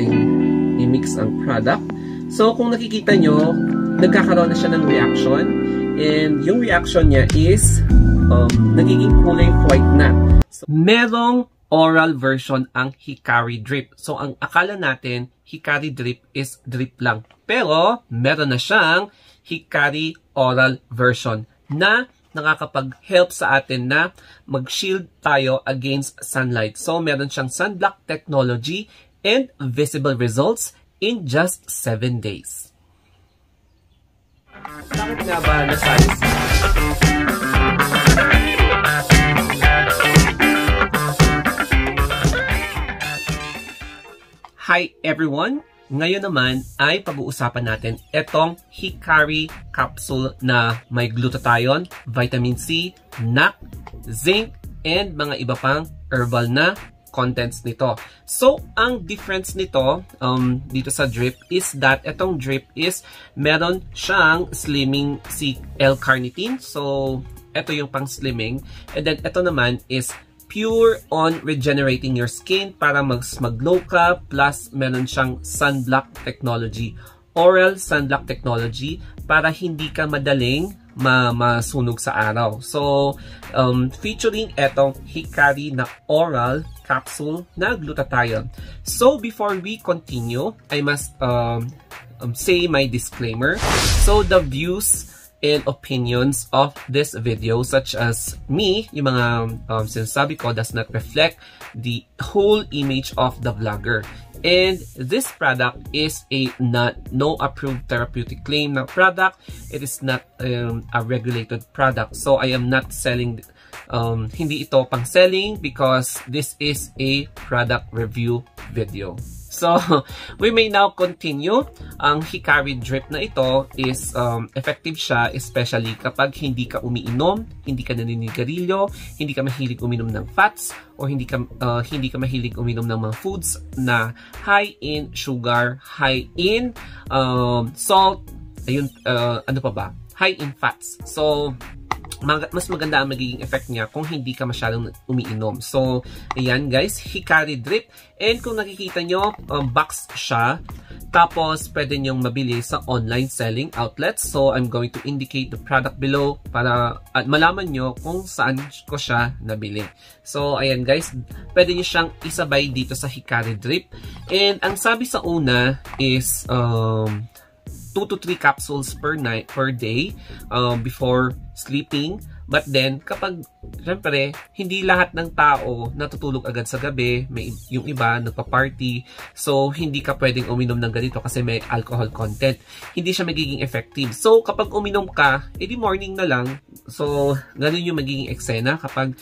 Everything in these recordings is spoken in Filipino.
nating i-mix ang product. So, kung nakikita nyo, nagkakaroon na siya ng reaction. And yung reaction niya is nagiging kulay white na. So, merong oral version ang Hikari Drip. So, ang akala natin, Hikari Drip is drip lang. Pero, meron na siyang Hikari Oral version na nakakapag-help sa atin na mag-shield tayo against sunlight. So, meron siyang sunblock technology and visible results in just 7 days. Bakit nga ba na size? Hi everyone! Ngayon naman ay pag-uusapan natin itong Hikari capsule na may glutathione, vitamin C, NAC, zinc, and mga iba pang herbal na contents nito. So, ang difference nito dito sa drip is that itong drip is meron siyang slimming L-carnitine. So, ito yung pang slimming. And then, ito naman is pure on regenerating your skin para mag-glow ka, plus meron siyang sunblock technology, oral sunblock technology para hindi ka madaling masunog sa araw. So, featuring etong Hikari na oral capsule na glutathione. So, before we continue, I must say my disclaimer. So, the views and opinions of this video, such as me, yung mga sinasabi ko, does not reflect the whole image of the vlogger. And this product is a no approved therapeutic claim na product. It is not a regulated product. So I am not selling, hindi ito pang selling because this is a product review video. So, we may now continue. Ang Hikari Drip na ito is effective siya, especially kapag hindi ka umiinom, hindi ka naninigarilyo, hindi ka mahilig uminom ng fats, or hindi ka mahilig uminom ng mga foods na high in sugar, high in salt, ayun, ano pa ba? High in fats. So, mas maganda ang magiging effect niya kung hindi ka masyadong umiinom. So, ayan guys, Hikari Drip. And kung nakikita nyo, box siya. Tapos, pwede nyong mabili sa online selling outlets. So, I'm going to indicate the product below para malaman nyo kung saan ko siya nabili. So, ayan guys, pwede nyo siyang isabay dito sa Hikari Drip. And ang sabi sa una is 2 to 3 capsules per day before sleeping. But then, kapag, syempre, hindi lahat ng tao natutulog agad sa gabi, yung iba nagpa-party, so hindi ka pwedeng uminom ng ganito kasi may alcohol content. Hindi siya magiging effective. So, kapag uminom ka, edi morning na lang. So, ganun yung magiging eksena kapag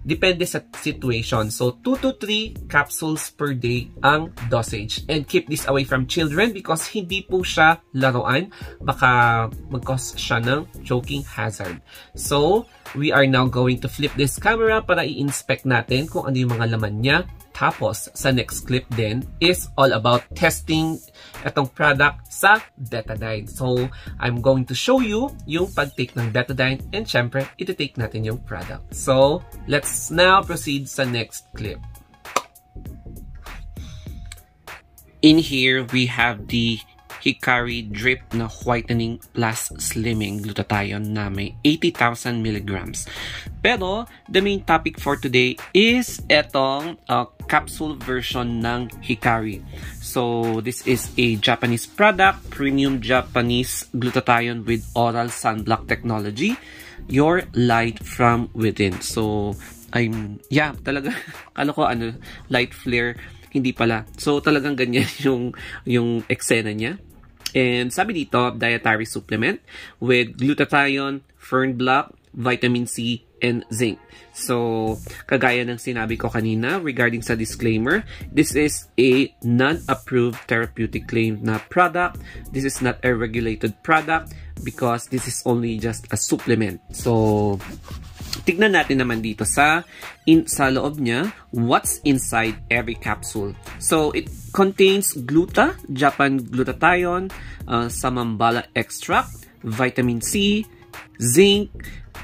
depende sa situation. So, 2 to 3 capsules per day ang dosage. And keep this away from children because hindi po siya laruan. Baka mag-cause siya ng choking hazard. So, we are now going to flip this camera para i-inspect natin kung ano yung mga laman niya. Tapos, sa next clip din is all about testing itong product sa Betadine. So, I'm going to show you yung pag-take ng Betadine and syempre, iti-take natin yung product. So, let's now proceed sa next clip. In here, we have the Hikari Drip na Whitening Plus Slimming Glutathione na may 80,000 milligrams. Pero, the main topic for today is etong capsule version ng Hikari. So, this is a Japanese product, premium Japanese glutathione with oral sunblock technology. Your light from within. So, talaga, kala ko light flare, hindi pala. So, talagang ganyan yung eksena niya. And sabi dito, dietary supplement with glutathione, fern block, vitamin C, and zinc. So, kagaya ng sinabi ko kanina regarding sa disclaimer, this is a non-approved therapeutic claim na product. This is not a regulated product because this is only just a supplement. So, tignan natin naman dito sa loob niya, what's inside every capsule. So, it contains Japan glutathione, samambala extract, vitamin C, zinc,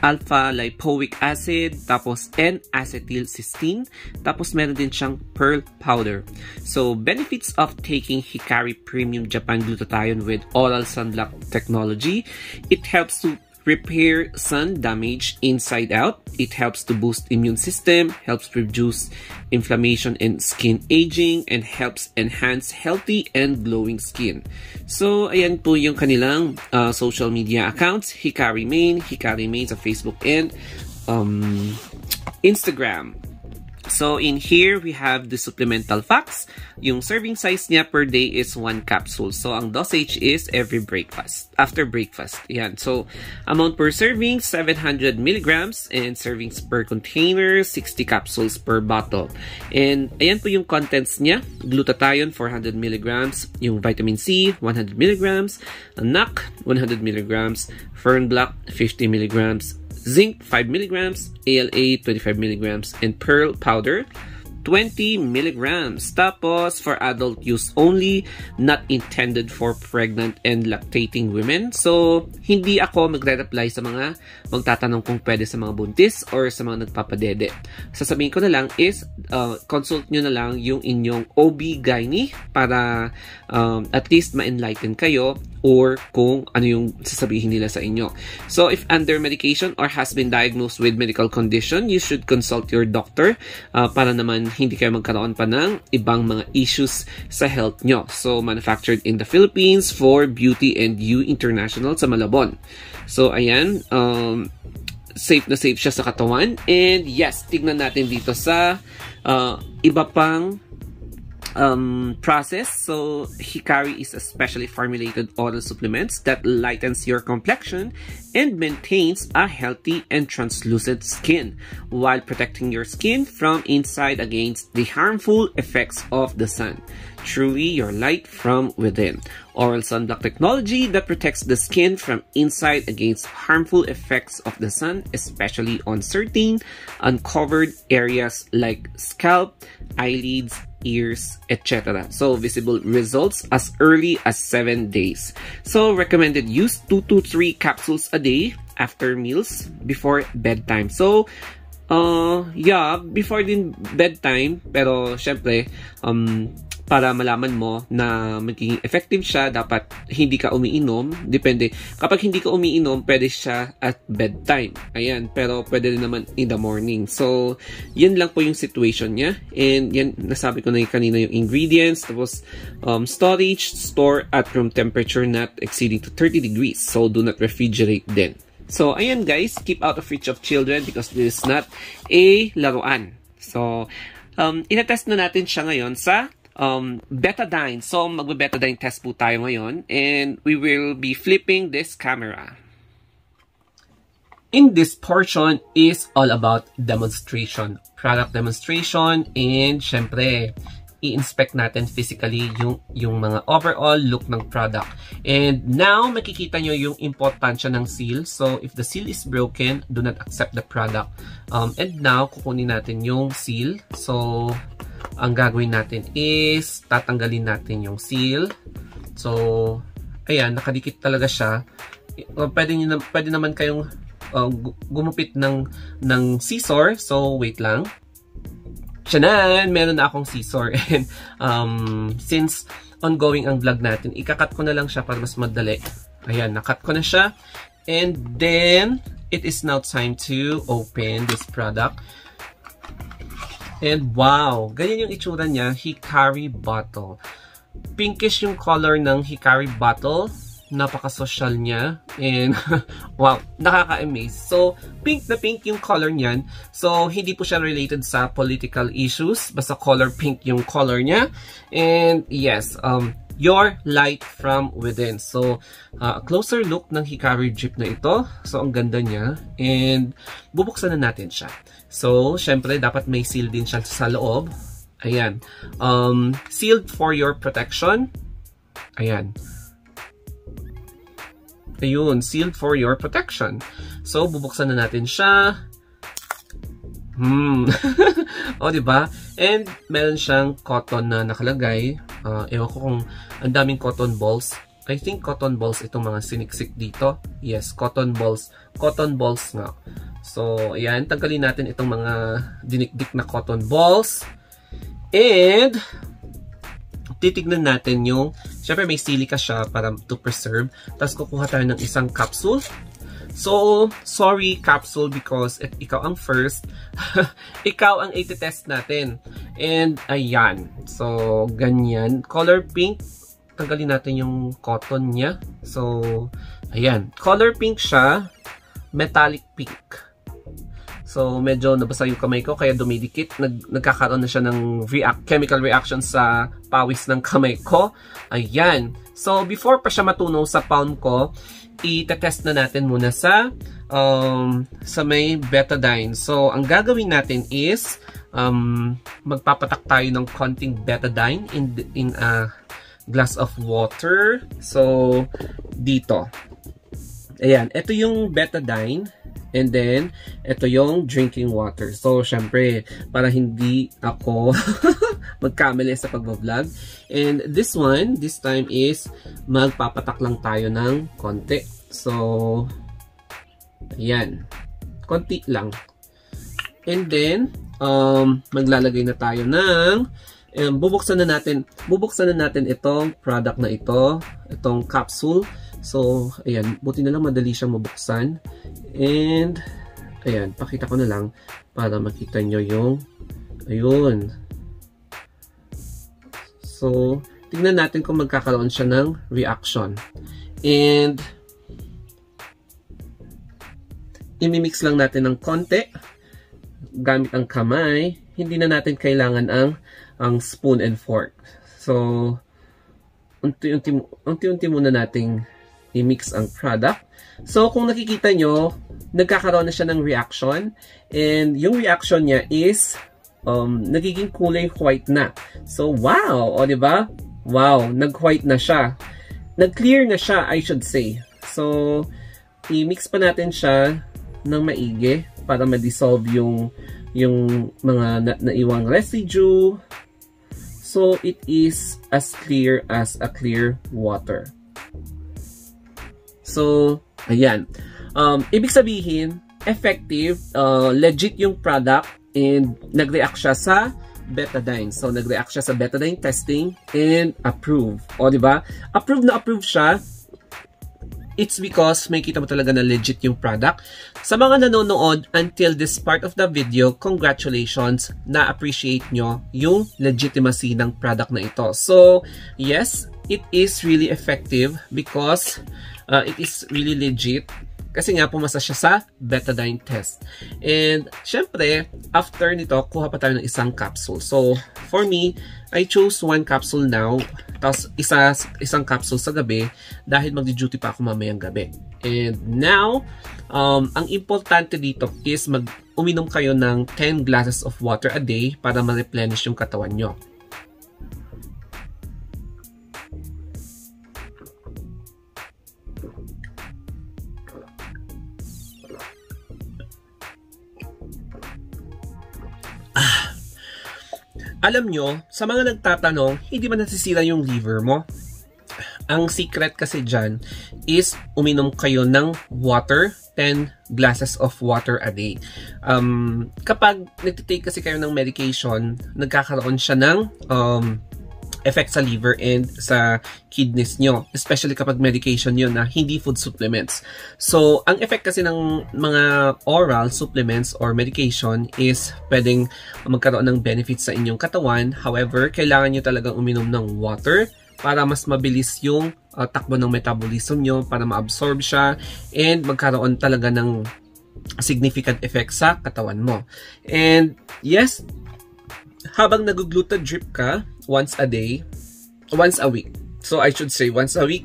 alpha lipoic acid, tapos N-acetylcysteine, tapos meron din siyang pearl powder. So, benefits of taking Hikari Premium Japan Glutathione with oral sunblock technology. It helps to repair sun damage inside out. It helps to boost immune system, helps reduce inflammation and skin aging, and helps enhance healthy and glowing skin. So, ayan po yung kanilang social media accounts. Hikari Main sa Facebook and Instagram. So, in here, we have the supplemental facts. Yung serving size niya per day is 1 capsule. So, ang dosage is after breakfast. Yan. So, amount per serving, 700 milligrams. And servings per container, 60 capsules per bottle. And, ayan po yung contents niya. Glutathione, 400 milligrams. Yung vitamin C, 100 milligrams. NAC, 100 milligrams. Fernblock, 50 milligrams. Zinc 5 milligrams, ALA 25 milligrams, and pearl powder 20 milligrams. Tapos, for adult use only, not intended for pregnant and lactating women. So, hindi ako magre-reply sa mga magtatanong kung pwede sa mga buntis or sa mga nagpapadede. Sasabihin ko na lang is, consult nyo na lang yung inyong OB-GYN para at least ma-enlighten kayo or kung ano yung sasabihin nila sa inyo. So, if under medication or has been diagnosed with medical condition, you should consult your doctor para naman hindi kayo magkaroon pa ng ibang mga issues sa health nyo. So, manufactured in the Philippines for Beauty and You International sa Malabon. So, ayan, safe na safe siya sa katawan. And yes, tignan natin dito sa iba pang process. So, Hikari is a specially formulated oral supplements that lightens your complexion and maintains a healthy and translucent skin while protecting your skin from inside against the harmful effects of the sun. Truly your light from within. Oral sunblock technology that protects the skin from inside against harmful effects of the sun, especially on certain uncovered areas like scalp, eyelids, ears, etc. So, visible results as early as 7 days. So, recommended use 2 to 3 capsules a day after meals before bedtime. So, yeah, before din bedtime, pero syempre, para malaman mo na magiging effective siya, dapat hindi ka umiinom. Depende. Kapag hindi ka umiinom, pwede siya at bedtime. Ayan. Pero pwede rin naman in the morning. So, yan lang po yung situation niya. And yan, nasabi ko na yung kanina yung ingredients. Tapos, storage, store at room temperature not exceeding to 30 degrees. So, do not refrigerate din. So, ayan guys. Keep out of reach of children because this is not a laruan. So, inatest na natin siya ngayon sa betadine. So, magbe-betadine test po tayo ngayon. And we will be flipping this camera. In this portion is all about demonstration. Product demonstration. And, syempre, i-inspect natin physically yung mga overall look ng product. And now, makikita nyo yung importansya ng seal. So, if the seal is broken, do not accept the product. And now, kukunin natin yung seal. So, ang gagawin natin is tatanggalin natin yung seal. So, ayan, nakadikit talaga siya. Pwede naman kayong gumupit ng scissor. So, wait lang. Tiyanan! Meron na akong scissor. And since ongoing ang vlog natin, ikakat ko na lang siya para mas madali. Ayan, nakat ko na siya. And then, it is now time to open this product. And wow, ganyan yung itsura niya, Hikari bottle. Pinkish yung color ng Hikari bottle. Napaka-social niya. And wow, nakaka-amaze. So, pink na pink yung color niyan. So, hindi po siya related sa political issues. Basta color pink yung color niya. And yes, your light from within. So, a closer look ng Hikari drip na ito. So, ang ganda niya. And bubuksan na natin siya. So, syempre, dapat may seal din siya sa loob. Ayan. Sealed for your protection. Ayan. Ayun, sealed for your protection. So, bubuksan na natin siya. O, diba? And, meron siyang cotton na nakalagay. Ewan ko kung ang daming cotton balls. I think cotton balls itong mga siniksik dito. Yes, cotton balls. Cotton balls nga. So, ayan. Tanggalin natin itong mga dinikdik na cotton balls. And, titignan natin yung, syempre may silica siya para to preserve. Tapos kukuha tayo ng isang capsule. So, sorry capsule because ikaw ang first. Ikaw ang iti-test natin. And, ayan. So, ganyan. Color pink. Tanggalin natin yung cotton niya. So, ayan. Color pink siya. Metallic pink. So, medyo nabasa yung kamay ko kaya dumidikit. Nagkakaroon na siya ng chemical reaction sa pawis ng kamay ko. Ayan. So, before pa siya matunaw sa palm ko, i-test na natin muna sa may betadine. So, ang gagawin natin is magpapatak tayo ng konting betadine in a glass of water. So, dito. Ayan. Ito yung betadine. And then, ito yung drinking water. So, syempre, para hindi ako magkamali sa pag-vlog. And this time is magpapatak lang tayo ng konti. So, ayan. Konti lang. And then, maglalagay na tayo ng bubuksan na natin itong product na ito, itong capsule. So, ayan, buti na lang madali siyang mabuksan. And, ayan, pakita ko na lang para makita nyo yung, ayun. So, tingnan natin kung magkakaroon siya ng reaction. And, imimix lang natin ng konti gamit ang kamay. Hindi na natin kailangan ang spoon and fork. So, unti-unti muna nating i-mix ang product. So, kung nakikita nyo, nagkakaroon na siya ng reaction. And yung reaction niya is nagiging kulay white na. So, wow! O, diba? Wow! Nag-white na siya. Nag-clear na siya, I should say. So, i-mix pa natin siya ng maigi para ma-dissolve yung mga naiwang residue. So, it is as clear as a clear water. So, ayan. Ibig sabihin, effective, legit yung product, and nag-react siya sa betadine. So, nag-react siya sa betadine testing and approve. O, diba? Approve na approve siya. It's because may kita mo talaga na legit yung product. Sa mga nanonood until this part of the video, congratulations, na-appreciate nyo yung legitimacy ng product na ito. So, yes, it is really effective because it is really legit. Kasi nga, pumasa siya sa betadine test. And, syempre, after nito, kuha pa tayo ng isang capsule. So, for me, I chose one capsule now. Tapos, isang capsule sa gabi dahil magdi-duty pa ako mamayang gabi. And now, ang importante dito is uminom kayo ng 10 glasses of water a day para ma-replenish yung katawan nyo. Alam nyo, sa mga nagtatanong, hindi ba nasisira yung liver mo? Ang secret kasi dyan is uminom kayo ng water, 10 glasses of water a day. Kapag nagtitake kasi kayo ng medication, nagkakaroon siya ng effect sa liver and sa kidneys nyo. Especially kapag medication yun na hindi food supplements. So, ang effect kasi ng mga oral supplements or medication is pwedeng magkaroon ng benefits sa inyong katawan. However, kailangan nyo talagang uminom ng water para mas mabilis yung takbo ng metabolism nyo, para ma-absorb siya and magkaroon talaga ng significant effect sa katawan mo. And yes, habang nag-gluta drip ka once a week. So I should say once a week.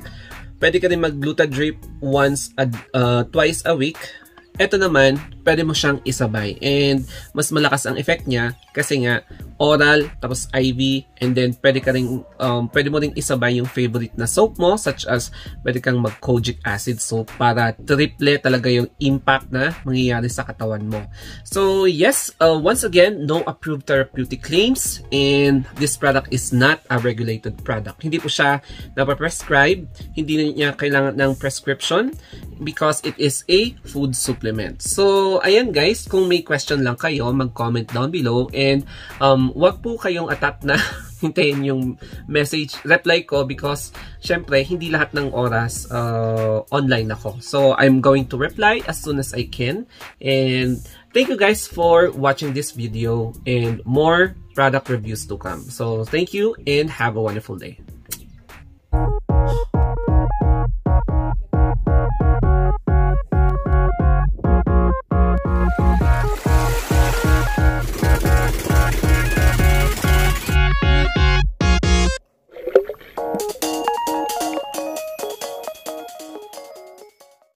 Pwede ka rin mag-gluta drip twice a week. Ito naman, pwede mo siyang isabay and mas malakas ang effect niya kasi nga oral tapos IV, and then pwede mo ring isabay yung favorite na soap mo, such as pwede kang mag kojic acid soap para triple talaga yung impact na mangyayari sa katawan mo. So yes, once again, no approved therapeutic claims, and this product is not a regulated product. Hindi po siya napaprescribe, hindi niya kailangan ng prescription because it is a food supplement. So ayan guys, kung may question lang kayo, mag-comment down below, and wag po kayong atat na hintayin yung message reply ko because syempre hindi lahat ng oras online ako. So I'm going to reply as soon as I can, and thank you guys for watching this video, and more product reviews to come. So thank you and have a wonderful day.